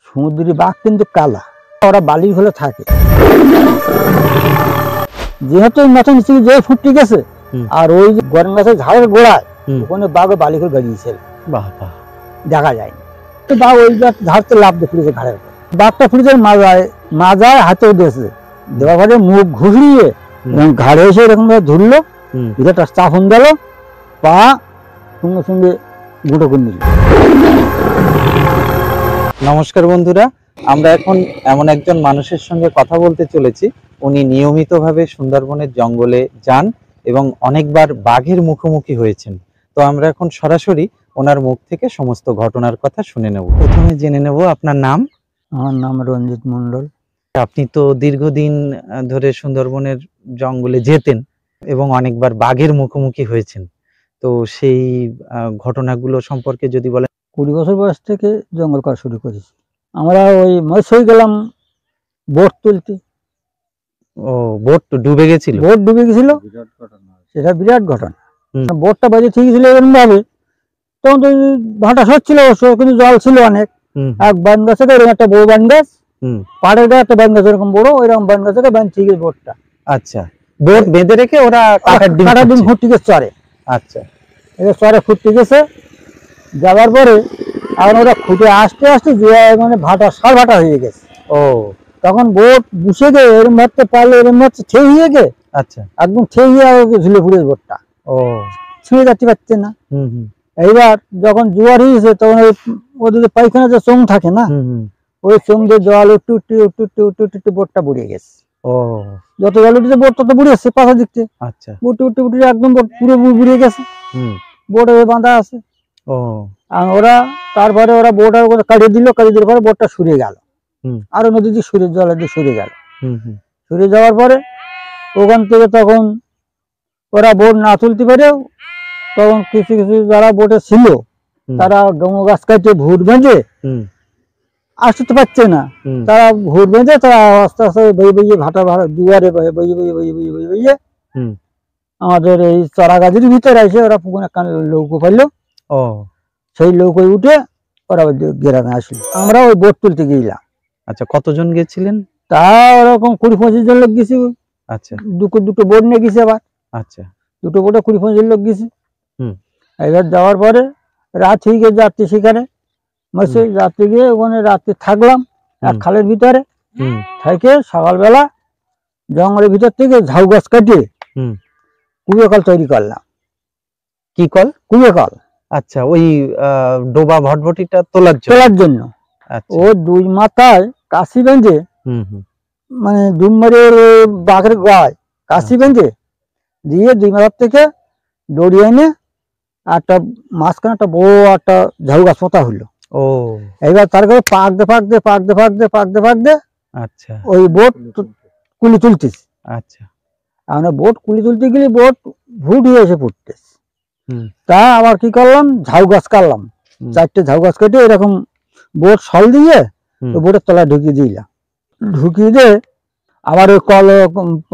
সমুদ্রি বাঘ কিন্তু কালা, ওরা বালির হলে থাকে। যেহেতু মাথা নিচে যে ফুটে গেছে আর ওই যে গরম গাছের ঝাড়ের গোড়ায় ওখানে বাঘ বালি করে গাড়িয়েছে, দেখা যায়নি। তো বাঘ ওই ঝাড়তে লাভ দিয়ে ফুটেছে ঘাড়ের উপর। বাঘটা ফুটেছে মাজায় হাতেও দিয়েছে, দেওয়ার পরে মুখ ঘুরিয়ে ঘাড়ে এসে এরকম ভাবে ধরলো, ভিতরটা চাফন গেল, পা সঙ্গে সঙ্গে গুঁটো করে নিল। নমস্কার বন্ধুরা, আমরা এখন এমন একজন মানুষের সঙ্গে কথা বলতে চলেছি। উনি নিয়মিতভাবে সুন্দরবনের জঙ্গলে যান এবং অনেকবার বাঘের মুখোমুখি হয়েছেন। তো আমরা এখন সরাসরি ওনার মুখ থেকে সমস্ত ঘটনার কথা শুনে নেব। প্রথমে জেনে নেব আপনার নাম। আমার নাম রঞ্জিত মণ্ডল। আপনি তো দীর্ঘদিন ধরে সুন্দরবনের জঙ্গলে যেতেন এবং অনেকবার বাঘের মুখোমুখি হয়েছেন। তো সেই ঘটনাগুলো সম্পর্কে যদি বলেন। 20 বছর বয়স থেকে জঙ্গল করা শুরু করেছি। আমরা ওই মৎস্যই গেলাম বোট তুলতে। ও, বোট ডুবে গেছিল? বোট ডুবে গেছিল, সেটা বিরাট ঘটনা। বোটটা বাজে ঠিক ছিল এরকম ভাবে, তখন তো ভাটা সচ্ছিল অবশ্য, কিন্তু জল ছিল অনেক। এক বান গাছ থেকে এরকম একটা বড় বান গাছ, পাড়ের গায়ে একটা বান গাছ এরকম বড়, ওইরকম বান গাছ থেকে বান ঠিক বোটটা। আচ্ছা, বোট বেঁধে রেখে ওরা কাটার ডিম ফুটতে গেছে চরে। আচ্ছা, এটা চরে ফুটতে গেছে, যাওয়ার পরে এখন ওরা খুঁটে আসতে আসতে যে মানে ভাটা সার ভাটা হয়ে গেছে। ও, তখন বোট বুঝে গে এরম মারতে পারলে এরম মারতে ঠেয়ে গে। আচ্ছা, একদম ঠেয়ে ঝুলে ফুটে বোটটা। ও, ছুঁয়ে যাচ্ছে পারছে না। এইবার যখন জোয়ার হয়েছে তখন ওদের পায়খানা যে চোং থাকে না, ওই চোং দিয়ে জল উঠতে উঠতে উঠতে উঠতে উঠতে উঠতে বোটটা বুড়িয়ে গেছে। ও, যত জল উঠেছে বোট তত বুড়িয়েছে পাশা দিকতে। আচ্ছা, উঠতে উঠতে উঠে একদম বোট পুরো বুড়িয়ে গেছে। বোট বাঁধা আছে। ও, আর ওরা তারপরে ওরা বোট কাটিয়ে দিল, কাটিয়ে দেওয়ার পরে বোটটা সরে গেল, আরো নদী দিয়ে সরে জলের দিয়ে সরে গেল। সরে যাওয়ার পরে ওখান থেকে তখন ওরা বোট না তুলতে পারে, তখন কিছু কিছু যারা বোটে ছিল তারা গঙ্গা গাছ কাটিয়ে ভুট বেঁধে আসতে পারছে না, তারা ভুট বেঁধে তারা আস্তে আস্তে বই বইয়ে ভাটা ভাড়া দুয়ারে বয়ে বইয়ে বইয়ে বইয়ে বইয়ে বইয়ে বইয়ে আমাদের এই চড়া গাছের ভিতরে এসে ওরা পুকুরে লৌকো পাইলো। ও, সেই লৌকোয় উঠে ওরা গ্রামে আসলো। আমরা ওই বোট তুলতে গেলাম। আচ্ছা, কতজন গেছিলেন? তা ওরকম 20-25 জন লোক গেছি। আচ্ছা, দুটো বোট নিয়ে গেছি আবার। আচ্ছা, দুটো বোটে 20-25 লোক গেছি। এবার যাওয়ার পরে রাত হয়ে গিয়ে যাত্রী সেখানে রাত্রে গিয়ে ওখানে রাত্রে থাকলাম এক খালের ভিতরে। থেকে সকালবেলা জঙ্গলের ভিতর থেকে ঝাউ গাছ কাটিয়ে কুঁড়ে কল তৈরি করলাম। কি কল? কুঁড়ে কল। আচ্ছা, ওই ডোবা ভটভটিটা তোলার জন্য। ও দুই মাথায় কাশি বেঁধে, মানে ডুমবাড়ির বাঘের গায়ে কাশি বেঁধে দিয়ে দুই মাথার থেকে দড়ি এনে একটা মাঝখানে একটা বড় একটা ঝাউ গাছ পোতা হলো। ও, এইবার তারপরে পাকতে পাকতে পাকতে পাকতে পাকতে পাকতে আচ্ছা ওই বোট কুলি তুলতেছি। আচ্ছা, আমরা বোট কুলি তুলতে গেলে বোট ভুট হয়ে এসে পড়তেছে। তা আবার কি করলাম, ঝাউ গাছ কাটলাম, 4টে ঝাউ গাছ কেটে এরকম বোট সল দিয়ে বোটের তলায় ঢুকিয়ে দিলাম। ঢুকিয়ে দিয়ে আবার ওই কল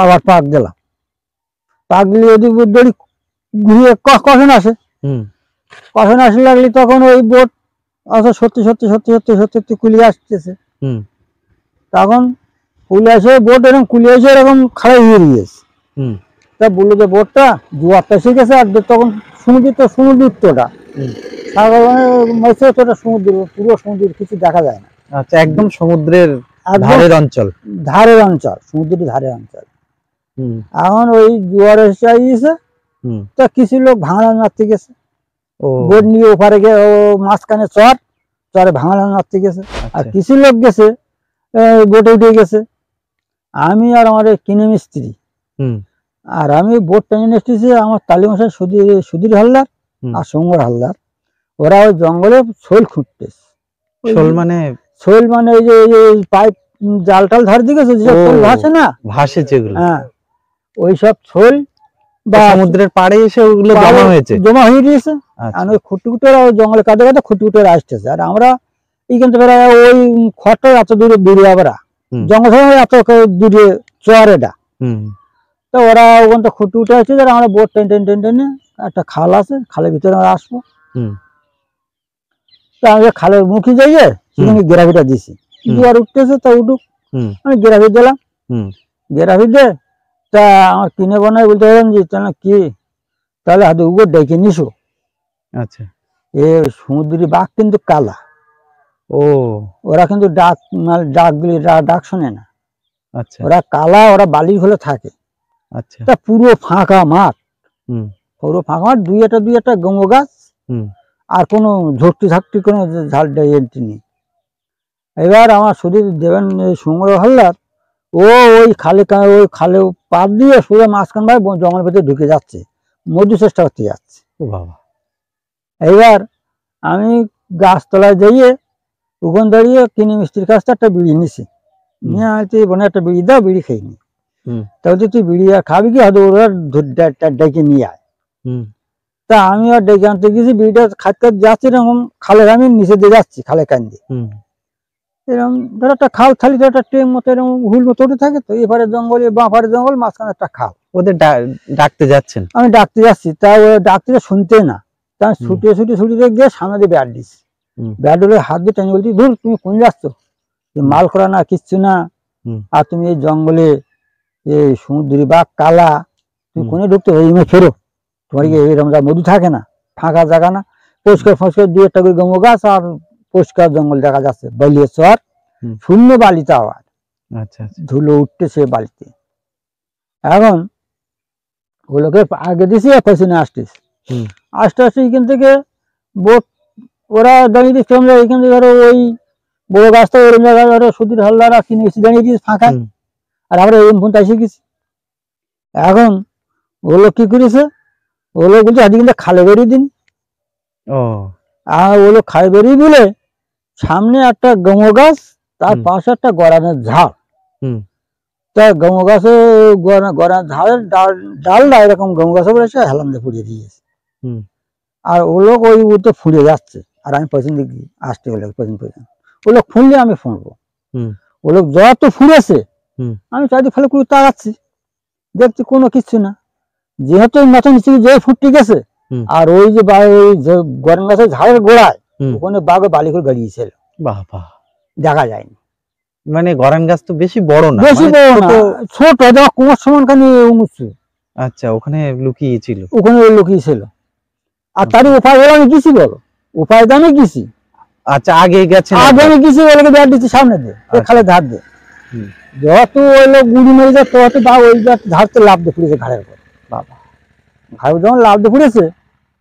আবার পাক দিলাম। পাক দিলে ওদিক দড়ি ঘুরিয়ে কখন আসে, কখন আসলে লাগলি তখন ওই বোট আচ্ছা সত্যি সত্যি সত্যি সত্যি সত্যি সত্যি কুলিয়ে আসতেছে। তখন কুলিয়ে আসে বোট এরকম কুলিয়ে এসে এরকম খাড়াই হয়ে গিয়েছে। তা বললো যে বোটটা জোয়ারটা এসে গেছে, আর তখন সমুদ্রটা সমুদ্র পুরো সমুদ্রের কিছু দেখা যায় না। আচ্ছা, একদম সমুদ্রের ধারের অঞ্চল, সমুদ্রের ধারের অঞ্চল। এখন ওই জোয়ার এসে গিয়েছে, তা কিছু লোক ভাঙড়া মারতে গেছে, বোট নিয়ে ওপারে গিয়ে ও মাঝখানে চরে ভাঙড়া মারতে গেছে। আর কিছু লোক গেছে বোটে উঠে গেছে। আমি আর আমার কিনে মিস্ত্রি আর আমি বোট টেনে এসেছি, আমার তালিমশাই সুধীর হালদার আর সঙ্গর হালদার, ওরা ওই জঙ্গলে শোল খুঁটতেছে। শোল মানে এই যে পাইপ জাল টাল ধার দিকে ভাসে না, ভাসে যেগুলো, হ্যাঁ ওই সব শোল বা সমুদ্রের পাড়ে এসে ওগুলো জমা হয়ে গিয়েছে। আর ওই খুঁটুকুটেরা ওই জঙ্গলে কাঁদে কাঁদে খুঁটুকুটেরা আসতেছে। আর আমরা এইখান থেকে ওই খড়টা এত দূরে আমরা জঙ্গল এত দূরে চরেটা। তো ওরা ওখান থেকে খুঁটে উঠে আসছে, আমরা বোট টেনে একটা খাল আছে, খালের ভিতরে আমরা আসবো। তা আমি খালের মুখে যাইয়ে সেখানে গ্রাভিটা দিছি, জোয়ার উঠতেছে তা উঠুক, আমি গ্রাভি দিলাম। গ্রাভি দে তা আমার কিনে বানায় বলতে পারেন যে কি তাহলে হাতে উগো ডেকে নিছো। আচ্ছা, এ সমুদ্রি বাঘ কিন্তু কালা, ও ওরা কিন্তু ডাক শোনে না। আচ্ছা, ওরা কালা, ওরা বালির হলে থাকে। আচ্ছা, তা পুরো ফাঁকা মাঠ, পুরো ফাঁকা মাঠ, দুই একটা গঙ্গ গাছ, আর কোনো ঝাপটি কোনো ঝাল এন্ট্রি নেই। এবার আমার সুধীর দেবেন সুমর হালদার ওই খালে পার দিয়ে সোজা মাঝখান ভাই জঙ্গলের ভেতরে ঢুকে যাচ্ছে, মধু চেষ্টা করতে যাচ্ছে। ও বাবা! এবার আমি গাছতলায় যাইয়ে ওখান দাঁড়িয়ে কিনে মিস্ত্রির কাছ থেকে একটা বিড়ি নিছি, নিয়ে হয়তো বোনে একটা বিড়ি দাও, বিড়ি খেয়ে নি। তাহলে তুই বিড়ি আর খাবি কি, হয়তো ওরা ডেকে নিয়ে আয়। তা আমি আর ডেকে আনতে গেছি, বিড়িটা খাতে যাচ্ছি, এরকম খালের আমি নিচে দিয়ে যাচ্ছি, খালে কান্দি এরকম ধর একটা খাল থালি, একটা ট্রেন মতো এরকম হুল মতো উঠে থাকে, তো এপারে জঙ্গল বাঁপারে জঙ্গল, মাঝখানে একটা খাল। ওদের ডাকতে যাচ্ছেন? আমি ডাকতে যাচ্ছি, তা ডাকতে শুনতে না, তা ছুটে গিয়ে সামনে দিয়ে ব্যাট দিস, ব্যাট হলে হাত দিয়ে টেনে বলছি, ধুর তুমি কোন যাচ্ছ, মাল করা না কিচ্ছু না, আর তুমি এই জঙ্গলে এই সমুদ্রি বাঘ কালা, তুমি কোনে ঢুকতে ফেরো, তোমার কি এরকম মধু থাকে না, ফাঁকা জায়গা না, পরিষ্কার দুই একটা করে গঙ্গ গাছ আর পরিষ্কার জঙ্গল দেখা যাচ্ছে, বলিয়ে চর, শূন্য বালিতে আওয়াজ। আচ্ছা, ধুলো উঠতেছে বালিতে। এখন ওগুলোকে আগে দিছি, পেছনে আসতেছি, আস্তে আস্তে এখান থেকে বোট ওরা দাঁড়িয়ে দিচ্ছে, আমরা এখান থেকে ধরো ওই বড় গাছটা ওরম জায়গা ধরো সুধীর হালদার কিনে এসে দাঁড়িয়ে দিয়েছি ফাঁকায়, আর আমরা এরকম ফোনটা এসে গেছি। এখন ওগুলো কি করেছে, ওগুলো বলছে আজকে কিন্তু খালে বেরিয়ে দিন। আর ওগুলো খালে বেরিয়ে দিলে সামনে একটা গম গাছ, তার পাশে একটা গরানের ঝাড়, তা গম গাছে গরান ঝাড়ের ডালটা এরকম গম গাছে বলেছে হেলান দিয়ে ফুরিয়ে দিয়েছে, আর ও লোক ওই উঠে ফুরিয়ে যাচ্ছে, আর আমি পেছন দিকে আসতে গেলে পেছন ও লোক ফুললে আমি ফুলবো, ও লোক যত ফুরেছে আমি চারিদিকে ফেলে করে তাকাচ্ছি, দেখছি কোনো কিছু না, যেহেতু মাথা নিচে যে ফুটতে গেছে, আর ওই যে গরম গাছের ঝাড়ের গোড়ায় ওখানে বাঘে বালি করে গাড়িয়েছিল, দেখা যায়নি। মানে গরান গাছ তো বেশি বড় না, বেশি বড় না, ছোট, যা কোমর সমান খানি উঁচু। আচ্ছা, ওখানে লুকিয়েছিল, আর তারই উপায় হলো আমি গেছি, বলো উপায় তো আমি গেছি। আচ্ছা, আগে গেছে, আগে আমি গেছি, ওগুলোকে ব্যাট দিচ্ছি সামনে দিয়ে, খালে ধার দিয়ে, যত ওই লোক গুড়ি মেরে যায় তত বা ওই ধারতে লাভ দিয়ে ফুড়েছে ঘাড়ের উপর। বাবা, ঘাড় যখন লাভ দিয়ে ফুড়েছে,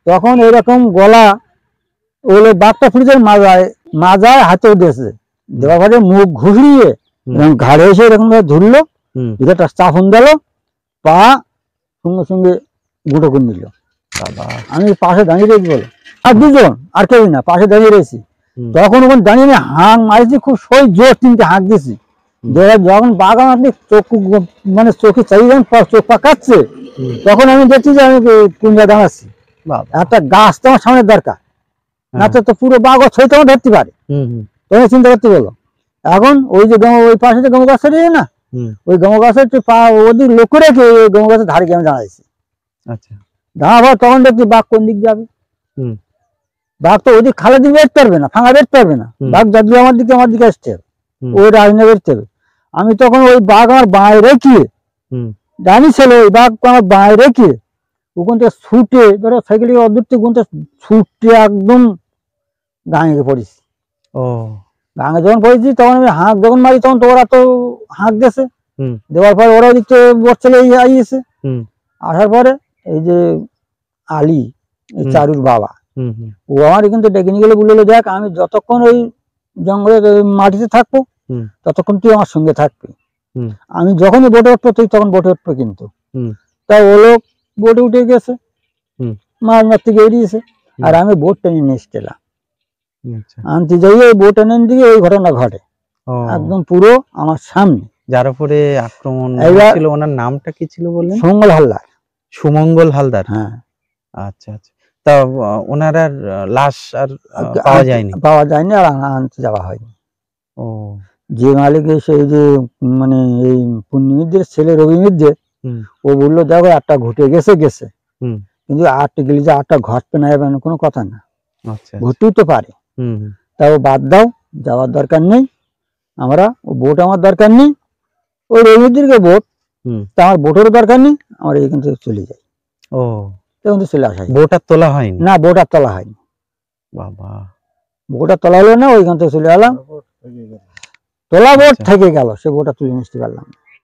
তখন এরকম গলা ওগুলো বাঘটা ফুড়েছে মাজায় হাতেও দিয়েছে, দেওয়া ভাবে মুখ ঘুরিয়ে ঘাড়ে এসে এরকম ভাবে ধরলো, একটা চাফন দিল, পা সঙ্গে সঙ্গে গুঁটো করে নিল। আমি পাশে দাঁড়িয়ে রয়েছি, বলো আর দুজন, আর কেউ না, পাশে দাঁড়িয়ে রয়েছি। তখন ওখানে দাঁড়িয়ে আমি হাঁক মারিছি, খুব সই জোর তিনটে হাঁক দিছি, যখন বাঘ আমার চোখ মানে চোখে চালিয়ে যখন চোখ পাকাচ্ছে, তখন আমি দেখছি যে আমি কোন জায়গায় দাঁড়াচ্ছি, একটা গাছ তো আমার সামনে দরকার, না তো পুরো বাঘ ও ছয় তোমার ধরতে পারে, তোমাকে চিন্তা করতে বলো। এখন ওই যে ওই পাশে যে গম গাছ না, ওই গম গাছের ওদিক লক্ষ্য রেখে ওই গম গাছের ধারে গিয়ে আমি দাঁড়াইছি। আচ্ছা, দাঁড়াবার তখন দেখছি বাঘ কোন দিক যাবে, বাঘ তো ওদিক খালের দিকে বেরতে পারবে না, ফাঁকা বেরতে পারবে না, বাঘ যাবে আমার দিকে আসতে হবে, ওই রাজনা বেরতে হবে। আমি তখন ওই বাঘ আমার বাঁয়ে রেখে, ডানি ছিল ওই বাঘ আমার বাঁয়ে রেখে ওখান থেকে ছুটে, ধরো সাইকেল অদূর থেকে ওখান থেকে ছুটে একদম গাঙে পড়েছি। গাঙে যখন পড়েছি তখন আমি হাঁক যখন মারি, তখন তো ওরা তো হাঁক দিয়েছে, দেওয়ার পর ওরা ওদিক থেকে বোট চলে আইয়েছে। আসার পরে এই যে আলী, চারুর বাবা, ও আমার কিন্তু ডেকে নিয়ে গেলে বললো, দেখ আমি যতক্ষণ ওই জঙ্গলের মাটিতে থাকবো ততক্ষণ তুই আমার সঙ্গে থাকবি, আমি যখনই বোটে উঠবো তুই তখন বোটে উঠবো কিন্তু। তাই ও লোক বোটে উঠে গেছে, মাছ মারতে গিয়ে দিয়েছে, আর আমি বোট টেনে নিয়ে এসছিলাম, আনতে যাই ওই বোট টেনে দিয়ে ওই ঘটনা ঘটে একদম পুরো আমার সামনে। যার উপরে আক্রমণ ছিল ওনার নামটা কি ছিল বললেন? সুমঙ্গল হালদার। সুমঙ্গল হালদার, হ্যাঁ। আচ্ছা আচ্ছা, তা ওনার আর লাশ আর পাওয়া যায়নি, আর আনতে যাওয়া হয়নি। ও, যে মালিক সেই যে মানে এই পূর্ণিমিদের ছেলে রবি মির্জে, ও বললো দেখো একটা ঘটে গেছে, কিন্তু আটটা গেলে যে আটটা ঘটবে না, এবার কোনো কথা না, ঘটতেই তো পারে, তাও বাদ দাও, যাওয়ার দরকার নেই, আমরা বোট আমার দরকার নেই, ওই রবীন্দ্রকে বোট, তা আমার বোটেরও দরকার নেই, আমরা এখান থেকে চলে যাই। ও, তখন তো চলে আসা বোট আর তোলা হয়নি? না, বোট আর তোলা হয়নি। বাবা, বোট আর তোলা হলো না, ওইখান থেকে চলে এলাম। তোলা বোট থেকে গেল, সে বোট আর তুলে নিতে পারলাম না।